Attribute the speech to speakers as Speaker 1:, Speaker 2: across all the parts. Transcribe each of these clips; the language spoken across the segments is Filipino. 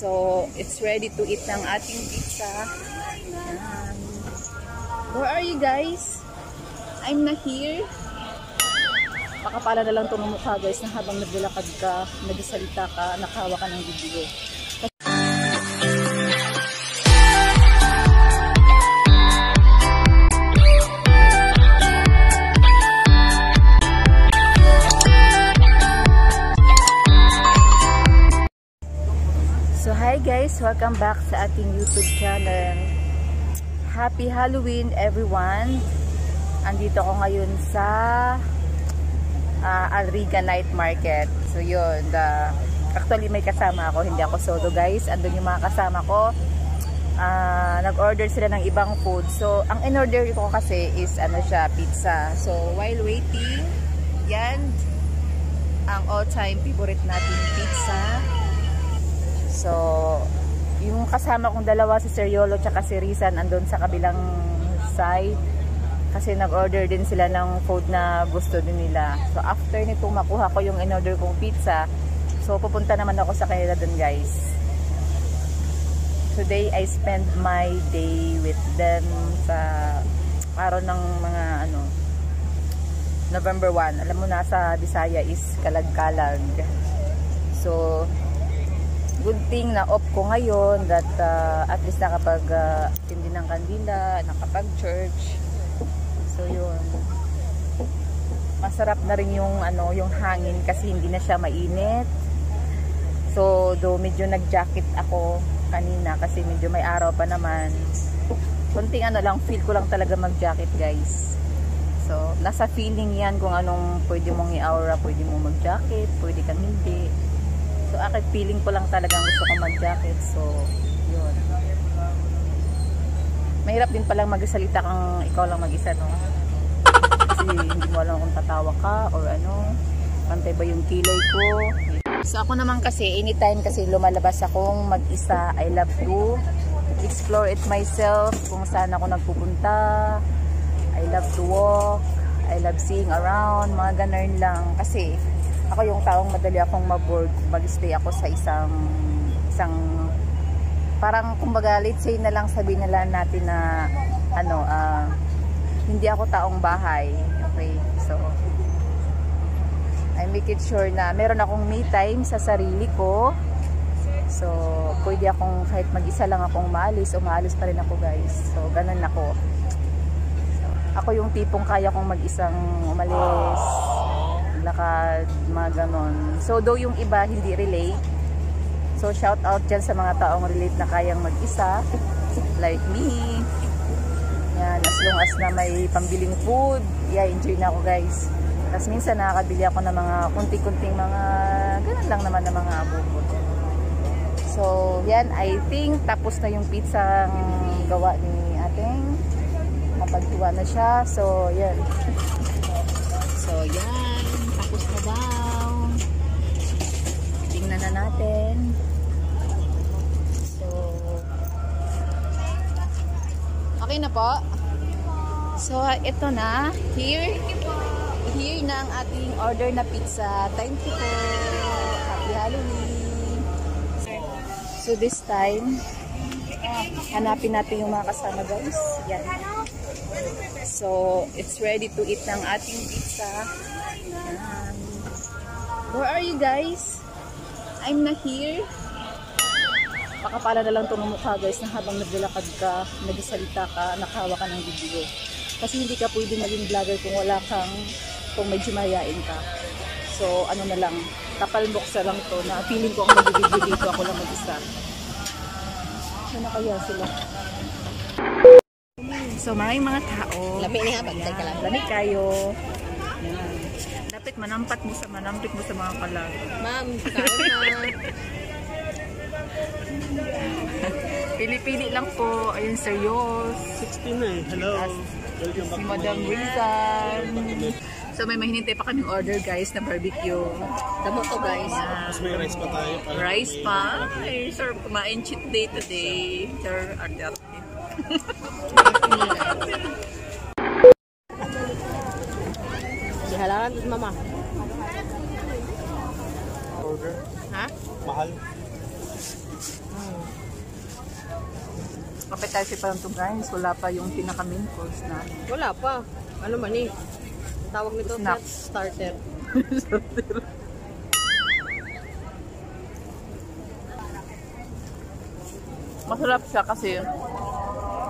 Speaker 1: So, it's ready to eat ng ating pizza. Yan. Where are you guys? I'm not here. Pakapala na lang itong mukha guys na habang naglalakad ka, nagsalita ka, nakahawa ka ng video. So hi guys, welcome back sa ating YouTube channel. Happy Halloween everyone. Andito ako ngayon sa Alriga Night Market. So yun, actually may kasama ako, hindi ako solo guys. Andun yung mga kasama ko. Nag-order sila ng ibang food. So ang in-order ko kasi is pizza. So while waiting, yan ang all-time favorite natin pizza. So, yung kasama kong dalawa, si Sir Yolo tsaka si Rizan, andun sa kabilang side. Kasi nag-order din sila ng food na gusto din nila. So, after nito makuha ko yung in-order kong pizza, so pupunta naman ako sa kanila dun guys. Today, I spend my day with them sa araw ng mga November 1. Alam mo na sa Bisaya is kalag-kalag. So, good thing na off ko ngayon that at least nakapag tindi ng kandila, nakapag church. So yun. Masarap na rin yung yung hangin kasi hindi na siya mainit. So do medyo nag-jacket ako kanina kasi medyo may araw pa naman. Kunting lang, feel ko lang talaga mag-jacket guys. So nasa feeling yan kung anong pwede mong i-aura, pwede mong mag-jacket, pwede kang hindi. So, akin feeling ko lang talagang gusto ko mag-jacket. So, yun. Mahirap din palang magsalita kang ikaw lang mag-isa, no? Kasi hindi mo alam kung tatawa ka or pantay ba yung kilay ko. So, ako naman kasi, anytime kasi lumalabas akong mag-isa, I love to explore it myself, kung saan ako nagpupunta. I love to walk. I love seeing around, mga ganun lang. Kasi, ako yung taong madali akong mag-board, mag-stay ako sa isang parang kumbaga let's say na lang sabihin nila natin na hindi ako taong bahay. Okay, so I make it sure na meron akong me time sa sarili ko. So pwede akong kahit mag-isa lang akong maalis pa rin ako guys. So ganun ako. So, ako yung tipong kaya kong mag-isang umalis, lakad, mga ganon. So, though yung iba hindi relate. So, shout out dyan sa mga taong relate na kayang mag-isa. Like me. Yan, as long as na may pambiling food, yeah, enjoy na ako guys. Tapos minsan nakakabili ako ng mga kunti-kunting mga, ganun lang naman na mga abubot. So, yan, I think tapos na yung pizza gawa ni ating. Mapaghiwa na siya. So, yan. So, yan. Tapos na daw. Tingnan na natin. So, okay na po. So, ito na. Here na ang ating order na pizza. Thank you po. Happy Halloween. So, this time, hanapin natin yung mga kasama guys. Yan. So, it's ready to eat ng ating pizza. Where are you guys? I'm not here. Pakapala na lang itong mukha guys na habang naglalakad ka, nagsalita ka, nakahawa ka ng video. Kasi hindi ka pwede maging vlogger kung medyo mayayain ka. So na lang, kapal box lang to na feeling ko ang mag-video dito, ako lang mag-isa. Ano kaya sila? So maraming mga tao. Lami kayo. Yan. Dapat manampit mo sa mga kalag.
Speaker 2: Ma'am, kaon na.
Speaker 1: Pili-pili lang po. Ayun, serious.
Speaker 3: 69. Hello. Welcome back
Speaker 1: si Madam Rizan. So may mahinintay pa kaming order guys na barbecue.
Speaker 2: Damo to guys.
Speaker 3: Mas may rice pa tayo.
Speaker 1: Rice pa? Ay, sir, kumain cheat day today. Sir, arte-arte.
Speaker 2: Dihalangan doon mama.
Speaker 3: Order.
Speaker 2: Ha?
Speaker 3: Mahal.
Speaker 1: appetizer pa lang to guys. Wala pa yung pinaka-main course na.
Speaker 2: Wala pa. Ano man eh. Tawag nito
Speaker 1: Snacks.
Speaker 2: starter.
Speaker 1: Masarap siya kasi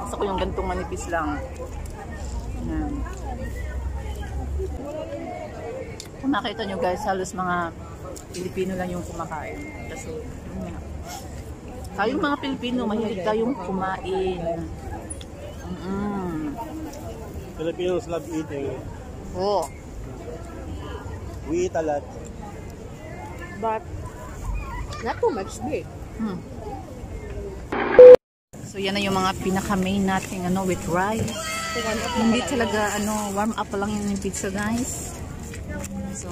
Speaker 1: gusto ko yung gantong manipis lang. Yan. Kung nakita nyo guys, halos mga Pilipino lang yung kumakain. Kasi, yun nga. Tayong mga Pilipino, mahilig tayong kumain.
Speaker 3: Filipinos love eating.
Speaker 1: Oo.
Speaker 3: We eat a lot.
Speaker 2: But, not too much big.
Speaker 1: So yan na yung mga pinaka-main natin with rice. Hindi talaga warm up pa lang yung pizza guys. So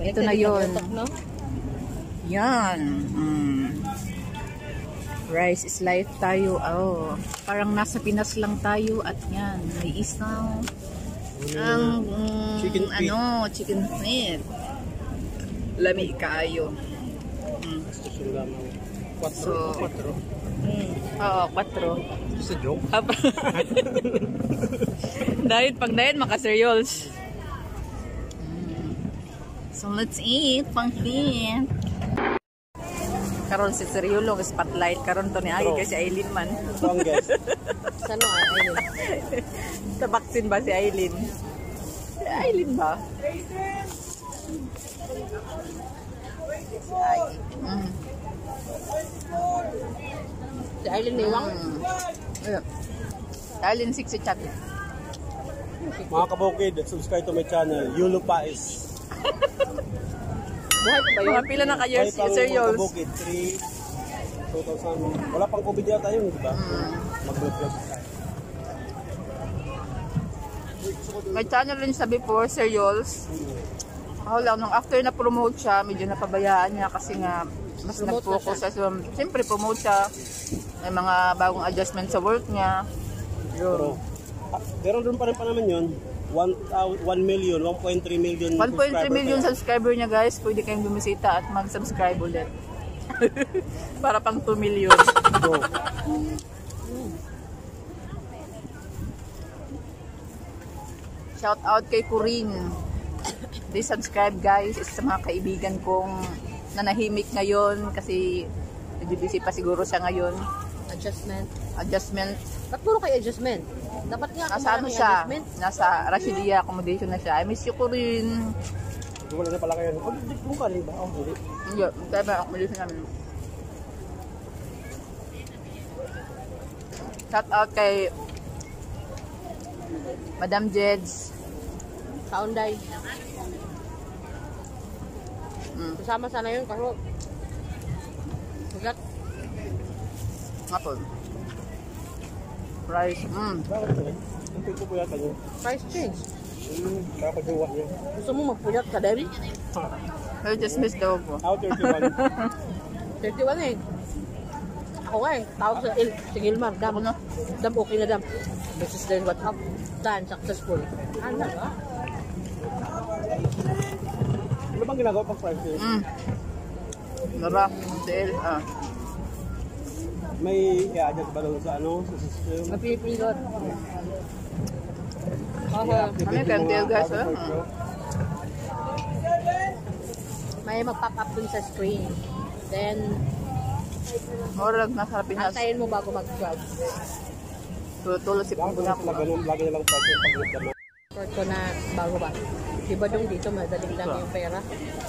Speaker 1: ito na yun. Yan. Rice is life tayo. Oh, parang nasa Pinas lang tayo at yan, may isaw. Ang
Speaker 3: chicken feet.
Speaker 1: Chicken feet. Lami kaayo. So,
Speaker 3: 4.
Speaker 1: Oo, 4.
Speaker 3: Just a joke.
Speaker 1: Pag diet, maka-cereals. So, let's eat. Pang-eat. Karon si Cerealong spotlight. Karon to ni Agi kasi Aileen man.
Speaker 3: Longest.
Speaker 2: Sano Aileen?
Speaker 1: Tabaksin ba si Aileen? Si Aileen ba? Si Aileen.
Speaker 2: Si Aileen Niwang?
Speaker 1: Aileen 6 si chat.
Speaker 3: Mga kabukid, subscribe to my channel. Yulo Pais.
Speaker 2: Buhay pa ba yun?
Speaker 1: Mga pila na ka-years si Sir
Speaker 3: Mga
Speaker 1: Yols.
Speaker 3: kabukid, 2000. Wala pang COVID yata yun, di ba? Mag-vlog tayo.
Speaker 1: May channel rin siya before, Sir Yols. Ako lang, nung after na promote siya, medyo napabayaan niya kasi nga mas nag-focus siya. So, siyempre promote siya. May mga bagong adjustment sa work niya.
Speaker 3: Pero, doon pa rin pa naman yun. 1 million, 1.3 million
Speaker 1: 1.3 million subscriber niya guys. Pwede kayong bumisita at mag-subscribe ulit. Para pang 2 million.
Speaker 3: Go.
Speaker 1: Shout out kay Corinne. Please subscribe guys. Isa sa mga kaibigan kong nanahimik ngayon kasi medyo busy pa siguro siya ngayon. Adjustment.
Speaker 2: Ba't puro kayo adjustment? Dapat nga
Speaker 1: Nasa siya?
Speaker 2: adjustment.
Speaker 1: Nasa Rashidia accommodation na siya. I miss you Corinne.
Speaker 3: Wala na pala kayo. Oh, di ka rin ba? Oh, hindi.
Speaker 1: Hindi. Kaya ba accommodation namin. Shout out kay Madam Jeds.
Speaker 2: Kaunday. Kasama sana yun kasi sugat.
Speaker 1: Ngapon. Rice.
Speaker 3: Bakit rin? Ang pito po yata yun.
Speaker 2: Price change.
Speaker 3: Nakakajowa niya.
Speaker 2: Gusto mo magpuyat ka din?
Speaker 1: I just missed the opo.
Speaker 3: Out 31.
Speaker 2: 31 eh. Ako nga eh. Tawag sa si Gilmar. Dam, okay na dam. This is then what up. Done, successful. Ano ba?
Speaker 3: Ano bang ginagawa pang price yun?
Speaker 1: Nara. Sale.
Speaker 3: May i-adjust ba doon sa sa system?
Speaker 2: Mapipindot.
Speaker 1: Ano yung kantil guys?
Speaker 2: May mag-pop up dun sa screen. Then,
Speaker 1: Morag nasa Pinas.
Speaker 2: antayin mo bago mag-grab.
Speaker 1: Tulo si
Speaker 3: Bakit
Speaker 1: Pumbunak.
Speaker 3: sila ganun? Lagi na lang price yung pag-grab.
Speaker 2: Short ko na bago ba? Diba dong dito madaling lang yung pera?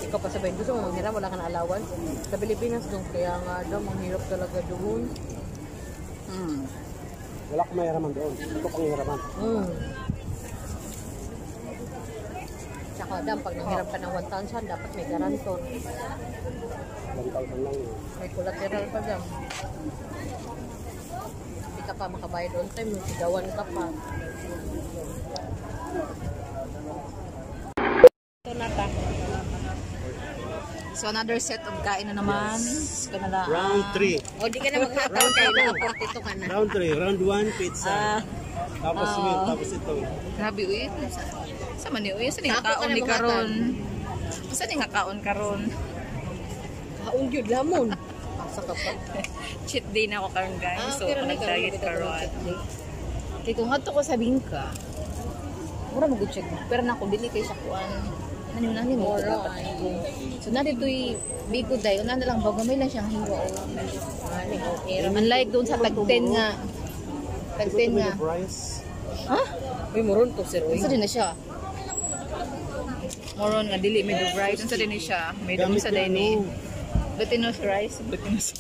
Speaker 2: Ikaw pa sabihin, gusto mo maghiram, wala ka na allowance. Sa Pilipinas dong, kaya nga daw, manghirap talaga doon.
Speaker 3: Wala akong mahiraman doon. Ito pang hiraman.
Speaker 2: Tsaka dam, pag nanghiram ka ng 1,000, dapat may garantor.
Speaker 3: 1,000 lang yun.
Speaker 2: May collateral pa dam. Hindi ka pa makabayad on time, sigawan ka pa. Ito na ta.
Speaker 1: So another set of kain na naman. Kanala.
Speaker 3: Round 3.
Speaker 2: O, di ka na magkataon kayo, naka-42 ka na.
Speaker 3: Round 3. Round 1, pizza. Tapos yun, tapos ito.
Speaker 1: Grabe uy. Sa man ni uy, sa ni kaon ni karon. Sa ni kaon karon.
Speaker 2: Kaon yun, lamon. Sa kapag.
Speaker 1: Cheat day na ako karon guys. So,
Speaker 2: pero
Speaker 1: nag-diet karon.
Speaker 2: Kaya kung hato ko sa bingka, mura mag-check. Pero na ako, dili kayo sa kuan. Nani mo. So, na dito'y bigo dahi. Una na lang, bagamay lang siyang hiwa. Unlike doon sa tag 10 nga. Tag 10 nga.
Speaker 3: Price.
Speaker 2: Ha? Uy, moron to, sir. Isa din na siya.
Speaker 1: Moron nga dili medyo bright. Unsa din siya? Medyo sa dini. Glutinous rice, glutinous.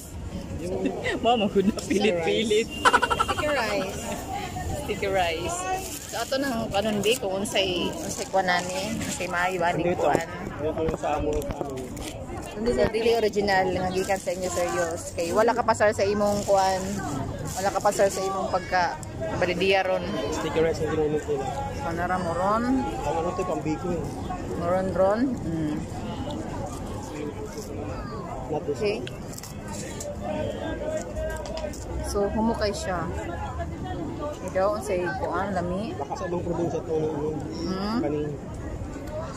Speaker 1: Mama good na pilit-pilit.
Speaker 2: Sticky rice.
Speaker 1: Sticky rice. So ato nang kanon di kung unsay kuanani, unsay maayo ba ni
Speaker 3: Dito.
Speaker 1: kuan.
Speaker 3: Dito yung sa amo sa amin.
Speaker 1: So dili original nga gikan sa inyo serious kay wala ka pasar sa imong kuan. Wala ka pasar sa imong pagka balidiya ron.
Speaker 3: Sticky rice ang ginamit nila.
Speaker 1: So nara moron,
Speaker 3: Ang ano ito, pambiko eh.
Speaker 1: moron ron.
Speaker 3: Not this
Speaker 1: Okay. So humukay siya. Ito unsay kuan lami.
Speaker 3: Baka sa ibang probinsya ito na ano, kanin.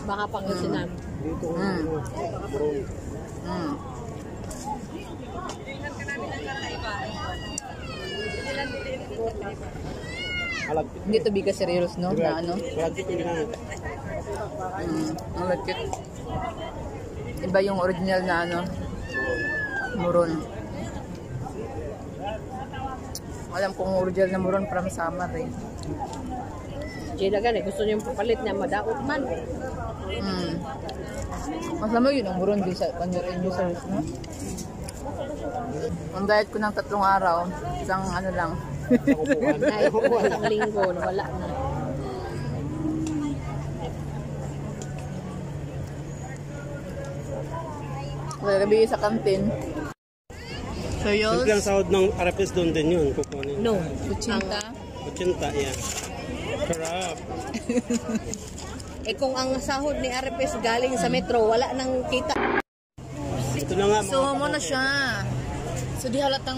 Speaker 2: Baka Pangasinan.
Speaker 3: Dito, ano, burong. Malagkit.
Speaker 1: Hindi to bigas serious no na ano.
Speaker 3: Malagkit yung ginamit.
Speaker 1: Ang lagkit. Iba yung original na ano. Muron. Alam kong original na muron from Samar eh.
Speaker 2: Jada gani, gusto niyo papalit na madaot man.
Speaker 1: Masama yun ang muron din sa kanyo service no? Ang diet ko ng 3 araw, isang ano lang.
Speaker 2: Ay, isang linggo, wala na.
Speaker 1: Wala gabi sa kantin. Serious?
Speaker 3: Simple ang sahod ng Arapes doon din yun. Kukunin.
Speaker 2: No.
Speaker 1: Kutsinta?
Speaker 3: 80, yan. Sarap.
Speaker 2: Eh kung ang sahod ni Arepes galing sa metro, wala nang kita.
Speaker 3: Ito na nga.
Speaker 1: So, mo na siya. So, di halatang,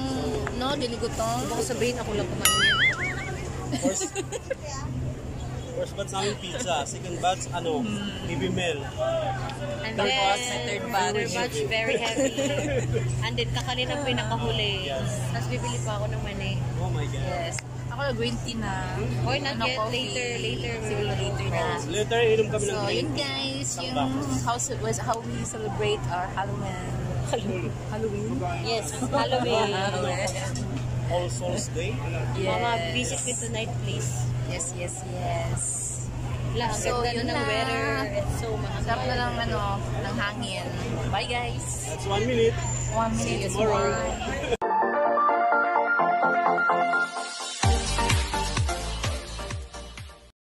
Speaker 1: no, diligutong.
Speaker 2: Baka sabihin ako lang kumain niya.
Speaker 3: First batch namin pizza. Second batch, ano, BB Mel.
Speaker 2: And
Speaker 1: Tapos, sa third batch.
Speaker 2: very heavy. And then kakanina po yung nakahuli. Tapos bibili pa ako ng mani.
Speaker 3: Oh my God.
Speaker 1: Yes. Ako na green tea na.
Speaker 2: Or not
Speaker 1: Ano,
Speaker 2: yet,
Speaker 1: coffee.
Speaker 2: later.
Speaker 1: Siguro later na.
Speaker 3: Later, inom kami ng
Speaker 1: So,
Speaker 3: green
Speaker 1: yun
Speaker 3: tea.
Speaker 1: guys, yung how we celebrate our Halloween. Halloween?
Speaker 2: Yes, Halloween.
Speaker 3: All Souls Day.
Speaker 1: Yes.
Speaker 2: Mama, visit me tonight, please.
Speaker 1: Yes.
Speaker 2: Ang
Speaker 1: So,
Speaker 2: ganda
Speaker 1: yun
Speaker 2: ng
Speaker 1: na.
Speaker 2: weather. It's so
Speaker 1: Sarap na lang ng hangin. Bye guys.
Speaker 3: That's 1 minute.
Speaker 1: 1 minute is
Speaker 3: tomorrow.
Speaker 1: more.